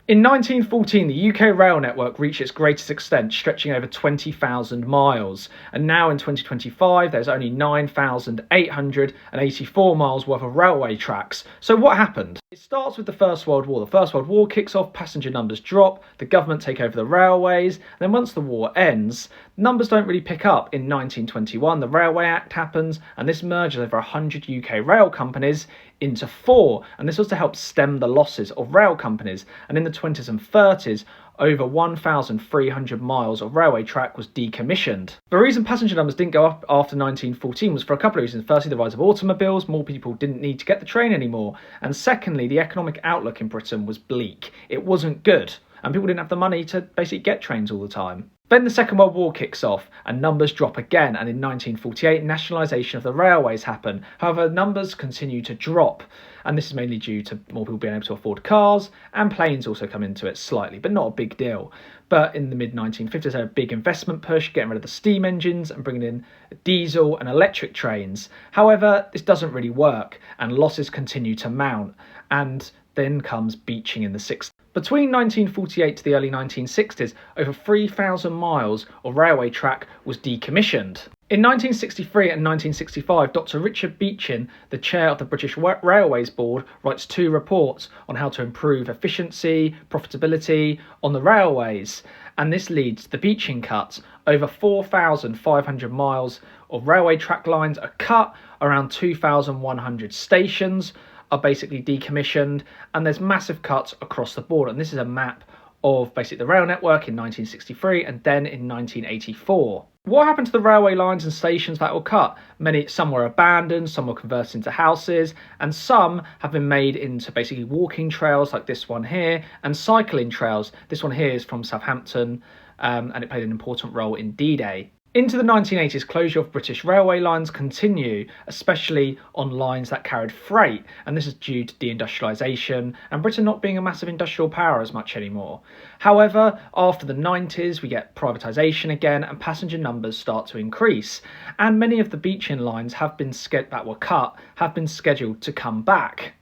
In 1914, the UK rail network reached its greatest extent, stretching over 20,000 miles. And now in 2025, there's only 9,884 miles worth of railway tracks. So what happened? It starts with the First World War. The First World War kicks off, passenger numbers drop, the government take over the railways. And then once the war ends, numbers don't really pick up. In 1921, the Railway Act happens, and this merges over 100 UK rail companies into 4, and this was to help stem the losses of rail companies. And in the 20s and 30s, over 1,300 miles of railway track was decommissioned. The reason passenger numbers didn't go up after 1914 was for a couple of reasons. Firstly, the rise of automobiles, more people didn't need to get the train anymore. And secondly, the economic outlook in Britain was bleak. It wasn't good, and people didn't have the money to basically get trains all the time. Then the Second World War kicks off and numbers drop again, and in 1948 nationalisation of the railways happened. However, numbers continue to drop, and this is mainly due to more people being able to afford cars, and planes also come into it slightly, but not a big deal. But in the mid-1950s, there was a big investment push, getting rid of the steam engines and bringing in diesel and electric trains. However, this doesn't really work, and losses continue to mount, and then comes beaching in the 60s. Between 1948 to the early 1960s, over 3,000 miles of railway track was decommissioned. In 1963 and 1965, Dr. Richard Beechin, the chair of the British Railways Board, writes 2 reports on how to improve efficiency, profitability on the railways. And this leads to the Beeching cut. Over 4,500 miles of railway track lines are cut, around 2,100 stations are basically decommissioned, and there's massive cuts across the board. And this is a map of basically the rail network in 1963 and then in 1984. What happened to the railway lines and stations that were cut? Some were abandoned, some were converted into houses, and some have been made into basically walking trails like this one here, and cycling trails. This one here is from Southampton, and it played an important role in D-Day. Into the 1980s, closure of British railway lines continue, especially on lines that carried freight, and this is due to deindustrialisation and Britain not being a massive industrial power as much anymore. However, after the 90s, we get privatisation again and passenger numbers start to increase, and many of the Beeching lines that were cut have been scheduled to come back.